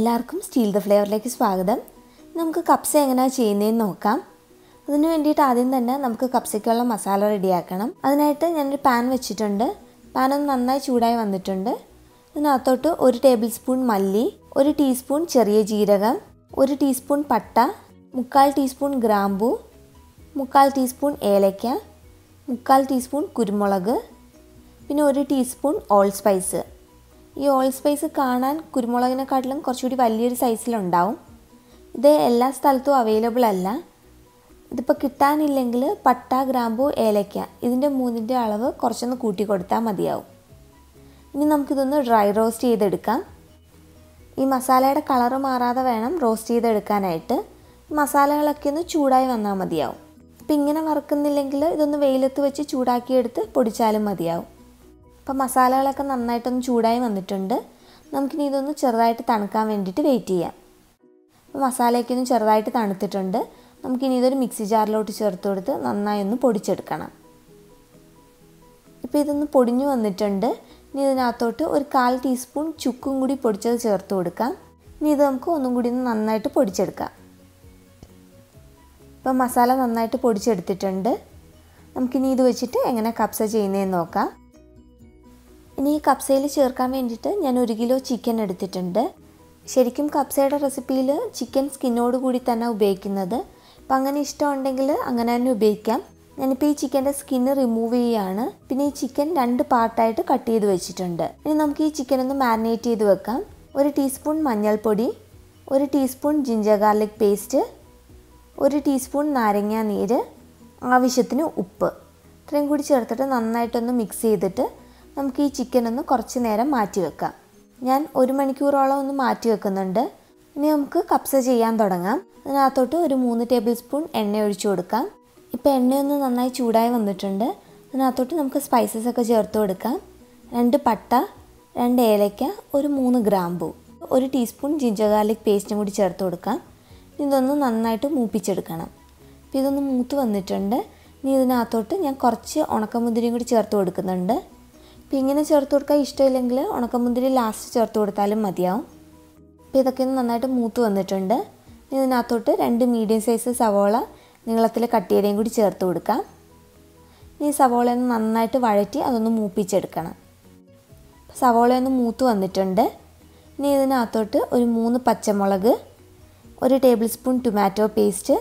എല്ലാവർക്കും steel the ഫ്ലേവറിലേക്ക് സ്വാഗതം. നമുക്ക് കപ്സ എങ്ങനെയാണ് ചെയ്യുന്നതെന്ന് നോക്കാം. അതിനു വേണ്ടിയിട്ട് ആദ്യം തന്നെ നമുക്ക് കപ്സയ്ക്കുള്ള മസാല റെഡിയാക്കണം. അതിനായിട്ട് ഞാനൊരു പാൻ വെച്ചിട്ടുണ്ട്. പാൻ ഒന്ന് നന്നായി ചൂടായി വന്നിട്ടുണ്ട്. ഇതിനകത്തോട്ട് 1 ടേബിൾ സ്പൂൺ മല്ലി, 1 ടീസ്പൂൺ ചെറിയ ജീരകം, 1 ടീസ്പൂൺ പട്ട, 1/4 ടീസ്പൂൺ ഗ്രാമ്പൂ, 1/4 ടീസ്പൂൺ ഏലക്ക, 1/4 ടീസ്പൂൺ കുരുമുളക്, പിന്നെ 1 ടീസ്പൂൺ ഓൾ സ്പൈസ്. ഈ ഓൾ സ്പൈസ് കാണാൻ കുരുമുളകിനെക്കാട്ടിലും കുറച്ചുകൂടി വലിയൊരു സൈസിലുണ്ടാവും. ഇത് എല്ലാ സ്ഥലത്തും അവൈലബിൾ അല്ല. ഇതിപ്പോൾ കിട്ടാനില്ലെങ്കിൽ പട്ട, ഗ്രാമ്പൂ, ഏലക്ക ഇതിൻ്റെ 3ൻ്റെ അളവ് കുറച്ചൊന്ന് കൂട്ടി കൊടുത്താൽ മതിയാവും. ഇനി നമുക്കിതൊന്ന് ഡ്രൈ റോസ്റ്റ് ചെയ്തെടുക്കാം. ഈ മസാലയുടെ കളറ് മാറാതെ വേണം റോസ്റ്റ് ചെയ്തെടുക്കാനായിട്ട്. മസാലകളൊക്കെ ഒന്ന് ചൂടായി വന്നാൽ മതിയാവും. അപ്പോൾ ഇങ്ങനെ വറുക്കുന്നില്ലെങ്കിൽ ഇതൊന്ന് വെയിലത്ത് വെച്ച് ചൂടാക്കിയെടുത്ത് പൊടിച്ചാലും മതിയാവും. അപ്പോൾ മസാലകളൊക്കെ നന്നായിട്ടൊന്ന് ചൂടായി വന്നിട്ടുണ്ട്. നമുക്കിനി ഇതൊന്ന് ചെറുതായിട്ട് തണുക്കാൻ വേണ്ടിയിട്ട് വെയിറ്റ് ചെയ്യാം. അപ്പോൾ മസാലയൊക്കെ ഒന്ന് ചെറുതായിട്ട് തണുത്തിട്ടുണ്ട്. നമുക്കിനി ഇതൊരു മിക്സി ജാറിലോട്ട് ചേർത്ത് കൊടുത്ത് നന്നായി ഒന്ന് പൊടിച്ചെടുക്കണം. ഇപ്പോൾ ഇതൊന്ന് പൊടിഞ്ഞു വന്നിട്ടുണ്ട്. ഇനി ഇതിനകത്തോട്ട് 1/4 ടീസ്പൂൺ ചുക്കും കൂടി പൊടിച്ചത് ചേർത്ത് കൊടുക്കാം. ഇനി ഇത് നമുക്ക് ഒന്നും കൂടി ഒന്ന് നന്നായിട്ട് പൊടിച്ചെടുക്കാം. ഇപ്പോൾ മസാല നന്നായിട്ട് പൊടിച്ചെടുത്തിട്ടുണ്ട്. നമുക്കിനി ഇത് വെച്ചിട്ട് എങ്ങനെ കപ്സ ചെയ്യുന്നതെന്ന് നോക്കാം. ഇനി ഈ കപ്സയിൽ ചേർക്കാൻ വേണ്ടിയിട്ട് ഞാൻ 1 കിലോ ചിക്കൻ എടുത്തിട്ടുണ്ട്. ശരിക്കും കപ്സയുടെ റെസിപ്പിയിൽ ചിക്കൻ സ്കിന്നോട് കൂടി തന്നെ ഉപയോഗിക്കുന്നത്. അപ്പം അങ്ങനെ ഇഷ്ടമുണ്ടെങ്കിൽ അങ്ങനെ തന്നെ ഉപയോഗിക്കാം. ഞാനിപ്പോൾ ഈ ചിക്കൻ്റെ സ്കിന്ന് റിമൂവ് ചെയ്യുകയാണ്. പിന്നെ ഈ ചിക്കൻ 2 പാർട്ടായിട്ട് കട്ട് ചെയ്ത് വെച്ചിട്ടുണ്ട്. ഇനി നമുക്ക് ഈ ചിക്കൻ ഒന്ന് മാരിനേറ്റ് ചെയ്ത് വെക്കാം. 1 ടീസ്പൂൺ മഞ്ഞൾപ്പൊടി, 1 teaspoon ginger garlic paste, 1 teaspoon നാരങ്ങ നീര്, ആവശ്യത്തിന് ഉപ്പ് ഇത്രയും കൂടി ചേർത്തിട്ട് നന്നായിട്ടൊന്ന് മിക്സ് ചെയ്തിട്ട് നമുക്ക് ഈ ചിക്കൻ ഒന്ന് കുറച്ച് നേരം മാറ്റി വെക്കാം. ഞാൻ 1 മണിക്കൂറോളം ഒന്ന് മാറ്റി വെക്കുന്നുണ്ട്. ഇനി നമുക്ക് കപ്സ ചെയ്യാൻ തുടങ്ങാം. അതിനകത്തോട്ട് ഒരു 3 ടേബിൾ സ്പൂൺ എണ്ണ ഒഴിച്ചു കൊടുക്കാം. ഇപ്പോൾ എണ്ണയൊന്ന് നന്നായി ചൂടായി വന്നിട്ടുണ്ട്. അതിനകത്തോട്ട് നമുക്ക് സ്പൈസസ് ഒക്കെ ചേർത്ത് കൊടുക്കാം. 2 പട്ട, 2 ഏലക്ക, ഒരു 3 ഗ്രാമ്പൂ, 1 ടീസ്പൂൺ ജിഞ്ചർ ഗാർലിക് പേസ്റ്റും കൂടി ചേർത്ത് കൊടുക്കാം. ഇതൊന്ന് നന്നായിട്ട് മൂപ്പിച്ചെടുക്കണം. അപ്പോൾ ഇതൊന്ന് മൂത്ത് വന്നിട്ടുണ്ട്. ഇനി ഇതിനകത്തോട്ട് ഞാൻ കുറച്ച് ഉണക്കമുന്തിരിയും കൂടി ചേർത്ത് കൊടുക്കുന്നുണ്ട്. അപ്പോൾ ഇങ്ങനെ ചേർത്ത് കൊടുക്കാൻ ഇഷ്ടമില്ലെങ്കിൽ ഉണക്കമുന്തിരി ലാസ്റ്റ് ചേർത്ത് കൊടുത്താലും മതിയാവും. അപ്പോൾ ഇതൊക്കെ ഒന്ന് നന്നായിട്ട് മൂത്ത് വന്നിട്ടുണ്ട്. ഇതിനകത്തോട്ട് 2 മീഡിയം സൈസ് സവോള നീളത്തിൽ കട്ട് ചെയ്തേയും കൂടി ചേർത്ത് കൊടുക്കാം. ഈ സവോളയൊന്ന് നന്നായിട്ട് വഴറ്റി അതൊന്ന് മൂപ്പിച്ചെടുക്കണം. സവോളയൊന്ന് മൂത്ത് വന്നിട്ടുണ്ട്. ഇനി ഇതിനകത്തോട്ട് ഒരു 3 പച്ചമുളക്, 1 ടേബിൾ സ്പൂൺ ടൊമാറ്റോ പേസ്റ്റ്,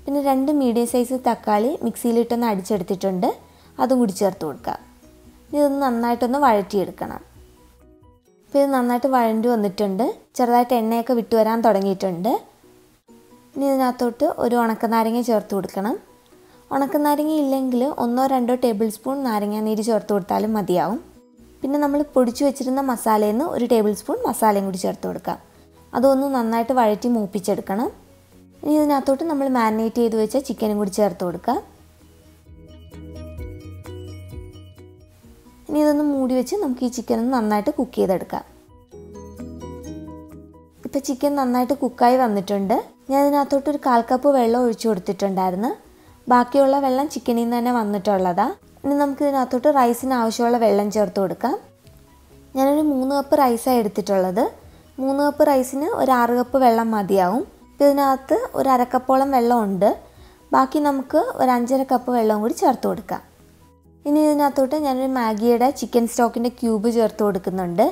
പിന്നെ 2 മീഡിയം സൈസ് തക്കാളി മിക്സിയിലിട്ടൊന്ന് അടിച്ചെടുത്തിട്ടുണ്ട്. അതും കൂടി ചേർത്ത് കൊടുക്കാം. ഇതൊന്ന് നന്നായിട്ടൊന്ന് വഴറ്റിയെടുക്കണം. അപ്പോൾ ഇത് നന്നായിട്ട് വഴണ്ടി വന്നിട്ടുണ്ട്. ചെറുതായിട്ട് എണ്ണയൊക്കെ വിട്ടു വരാൻ തുടങ്ങിയിട്ടുണ്ട്. ഇനി ഇതിനകത്തോട്ട് ഒരു ഉണക്കനാരങ്ങ ചേർത്ത് കൊടുക്കണം. ഉണക്കനാരങ്ങ ഇല്ലെങ്കിൽ 1-2 ടേബിൾ സ്പൂൺ നാരങ്ങ നീര് ചേർത്ത് കൊടുത്താലും മതിയാവും. പിന്നെ നമ്മൾ പൊടിച്ചു വെച്ചിരുന്ന മസാലയിൽ നിന്ന് 1 ടേബിൾ സ്പൂൺ മസാലയും കൂടി ചേർത്ത് കൊടുക്കാം. അതൊന്ന് നന്നായിട്ട് വഴറ്റി മൂപ്പിച്ചെടുക്കണം. ഇനി ഇതിനകത്തോട്ട് നമ്മൾ മാരിനേറ്റ് ചെയ്ത് വെച്ച ചിക്കനും കൂടി ചേർത്ത് കൊടുക്കാം. ഇനി ഇതൊന്ന് മൂടി വെച്ച് നമുക്ക് ഈ ചിക്കൻ ഒന്ന് നന്നായിട്ട് കുക്ക് ചെയ്തെടുക്കാം. ഇപ്പോൾ ചിക്കൻ നന്നായിട്ട് കുക്കായി വന്നിട്ടുണ്ട്. ഞാൻ ഇതിനകത്തോട്ട് ഒരു 1/4 കപ്പ് വെള്ളം ഒഴിച്ചു കൊടുത്തിട്ടുണ്ടായിരുന്നു. ബാക്കിയുള്ള വെള്ളം ചിക്കനിൽ നിന്ന് തന്നെ വന്നിട്ടുള്ളതാണ്. ഇനി നമുക്ക് ഇതിനകത്തോട്ട് റൈസിന് ആവശ്യമുള്ള വെള്ളം ചേർത്ത് കൊടുക്കാം. ഞാനൊരു 3 കപ്പ് റൈസാണ് എടുത്തിട്ടുള്ളത്. 3 കപ്പ് റൈസിന് ഒരു 6 കപ്പ് വെള്ളം മതിയാവും. ഇപ്പോൾ ഇതിനകത്ത് ഒരു 1/2 കപ്പോളം വെള്ളമുണ്ട്. ബാക്കി നമുക്ക് ഒരു 5.5 കപ്പ് വെള്ളവും കൂടി ചേർത്ത് കൊടുക്കാം. ഇനി ഇതിനകത്തോട്ട് ഞാനൊരു മാഗിയുടെ ചിക്കൻ സ്റ്റോക്കിൻ്റെ ക്യൂബ് ചേർത്ത് കൊടുക്കുന്നുണ്ട്.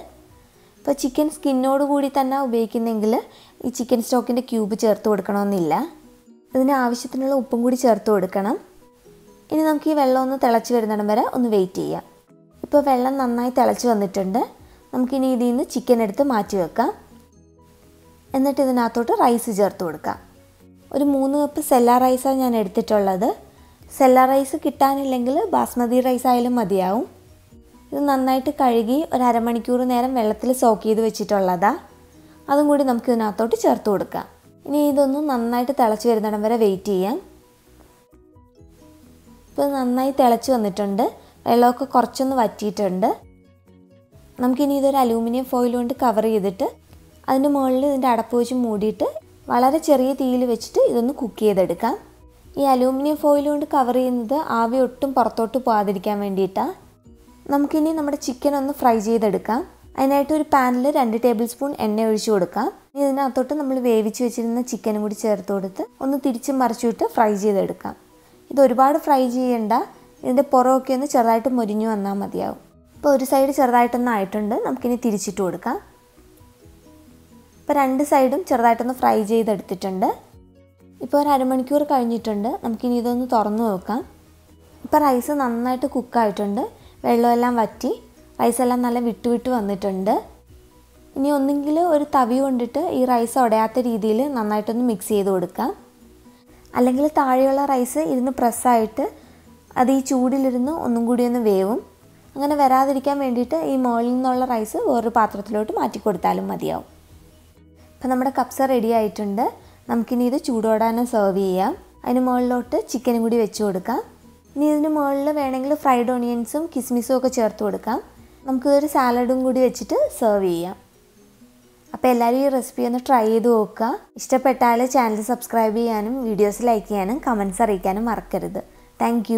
ഇപ്പോൾ ചിക്കൻ സ്കിന്നോട് കൂടി തന്നെ ഉപയോഗിക്കുന്നെങ്കിൽ ഈ ചിക്കൻ സ്റ്റോക്കിൻ്റെ ക്യൂബ് ചേർത്ത് കൊടുക്കണമെന്നില്ല. ഇതിന് ആവശ്യത്തിനുള്ള ഉപ്പും കൂടി ചേർത്ത് കൊടുക്കണം. ഇനി നമുക്ക് ഈ വെള്ളം ഒന്ന് തിളച്ച് വരുന്നിടം വരെ ഒന്ന് വെയിറ്റ് ചെയ്യാം. ഇപ്പോൾ വെള്ളം നന്നായി തിളച്ച് വന്നിട്ടുണ്ട്. നമുക്കിനി ഇതിൽ നിന്ന് ചിക്കൻ എടുത്ത് മാറ്റി വെക്കാം. എന്നിട്ട് ഇതിനകത്തോട്ട് റൈസ് ചേർത്ത് കൊടുക്കാം. ഒരു 3 കപ്പ് സെല്ല റൈസാണ് ഞാൻ എടുത്തിട്ടുള്ളത്. സെല്ല റൈസ് കിട്ടാനില്ലെങ്കിൽ ബാസ്മതി റൈസ് ആയാലും മതിയാവും. ഇത് നന്നായിട്ട് കഴുകി ഒരു 1/2 മണിക്കൂർ നേരം വെള്ളത്തിൽ സോക്ക് ചെയ്ത് വെച്ചിട്ടുള്ളതാണ്. അതും കൂടി നമുക്ക് ഇതിനകത്തോട്ട് ചേർത്ത് കൊടുക്കാം. ഇനി ഇതൊന്ന് നന്നായിട്ട് തിളച്ച് വരുന്നിടം വരെ വെയിറ്റ് ചെയ്യാം. ഇപ്പോൾ നന്നായി തിളച്ച് വന്നിട്ടുണ്ട്. വെള്ളമൊക്കെ കുറച്ചൊന്ന് വറ്റിയിട്ടുണ്ട്. നമുക്കിനി ഇതൊരു അലൂമിനിയം ഫോയിൽ കൊണ്ട് കവർ ചെയ്തിട്ട് അതിൻ്റെ മുകളിൽ ഇതിൻ്റെ അടപ്പ് വെച്ച് മൂടിയിട്ട് വളരെ ചെറിയ തീയിൽ വെച്ചിട്ട് ഇതൊന്ന് കുക്ക് ചെയ്തെടുക്കാം. ഈ അലൂമിനിയം ഫോയിൽ കൊണ്ട് കവർ ചെയ്യുന്നത് ആവി ഒട്ടും പുറത്തോട്ട് പോകാതിരിക്കാൻ വേണ്ടിയിട്ടാണ്. നമുക്കിനി നമ്മുടെ ചിക്കൻ ഒന്ന് ഫ്രൈ ചെയ്തെടുക്കാം. അതിനായിട്ട് ഒരു പാനിൽ 2 ടേബിൾ സ്പൂൺ എണ്ണ ഒഴിച്ചു കൊടുക്കാം. ഇനി ഇതിനകത്തോട്ട് നമ്മൾ വേവിച്ച് വെച്ചിരുന്ന ചിക്കനും കൂടി ചേർത്ത് കൊടുത്ത് ഒന്ന് തിരിച്ചും മറിച്ചിട്ട് ഫ്രൈ ചെയ്തെടുക്കാം. ഇത് ഒരുപാട് ഫ്രൈ ചെയ്യേണ്ട, ഇതിൻ്റെ പുറമൊക്കെ ഒന്ന് ചെറുതായിട്ട് മൊരിഞ്ഞു വന്നാൽ മതിയാവും. ഇപ്പോൾ ഒരു സൈഡ് ചെറുതായിട്ടൊന്ന് ആയിട്ടുണ്ട്, നമുക്കിനി തിരിച്ചിട്ട് കൊടുക്കാം. ഇപ്പോൾ 2 സൈഡും ചെറുതായിട്ടൊന്ന് ഫ്രൈ ചെയ്തെടുത്തിട്ടുണ്ട്. ഇപ്പോൾ ഒരു അരമണിക്കൂർ കഴിഞ്ഞിട്ടുണ്ട്, നമുക്കിനി ഇതൊന്ന് തുറന്ന് നോക്കാം. ഇപ്പോൾ റൈസ് നന്നായിട്ട് കുക്കായിട്ടുണ്ട്, വെള്ളമെല്ലാം വറ്റി റൈസെല്ലാം നല്ല വിട്ട് വന്നിട്ടുണ്ട്. ഇനി ഒന്നെങ്കിൽ ഒരു തവി കൊണ്ടിട്ട് ഈ റൈസ് ഉടയാത്ത രീതിയിൽ നന്നായിട്ടൊന്ന് മിക്സ് ചെയ്ത് കൊടുക്കാം. അല്ലെങ്കിൽ താഴെയുള്ള റൈസ് ഇരുന്ന് പ്രസ്സായിട്ട് അത് ഈ ചൂടിലിരുന്ന് ഒന്നും കൂടി ഒന്ന് വേവും. അങ്ങനെ വരാതിരിക്കാൻ വേണ്ടിയിട്ട് ഈ മുകളിൽ നിന്നുള്ള റൈസ് വേറൊരു പാത്രത്തിലോട്ട് മാറ്റി കൊടുത്താലും മതിയാവും. അപ്പോൾ നമ്മുടെ കപ്സ റെഡി ആയിട്ടുണ്ട്. നമുക്കിനി ഇത് ചൂടോടെ തന്നെ സെർവ് ചെയ്യാം. അതിന് മുകളിലോട്ട് ചിക്കനും കൂടി വെച്ച് കൊടുക്കാം. ഇനി ഇതിന് മുകളിൽ വേണമെങ്കിൽ ഫ്രൈഡ് ഓണിയൻസും കിസ്മിസും ഒക്കെ ചേർത്ത് കൊടുക്കാം. നമുക്കിതൊരു സാലഡും കൂടി വെച്ചിട്ട് സെർവ് ചെയ്യാം. അപ്പോൾ എല്ലാവരും ഈ റെസിപ്പി ഒന്ന് ട്രൈ ചെയ്ത് നോക്കുക. ഇഷ്ടപ്പെട്ടാൽ ചാനൽ സബ്സ്ക്രൈബ് ചെയ്യാനും വീഡിയോസ് ലൈക്ക് ചെയ്യാനും കമൻറ്റ്സ് അറിയിക്കാനും മറക്കരുത്. താങ്ക്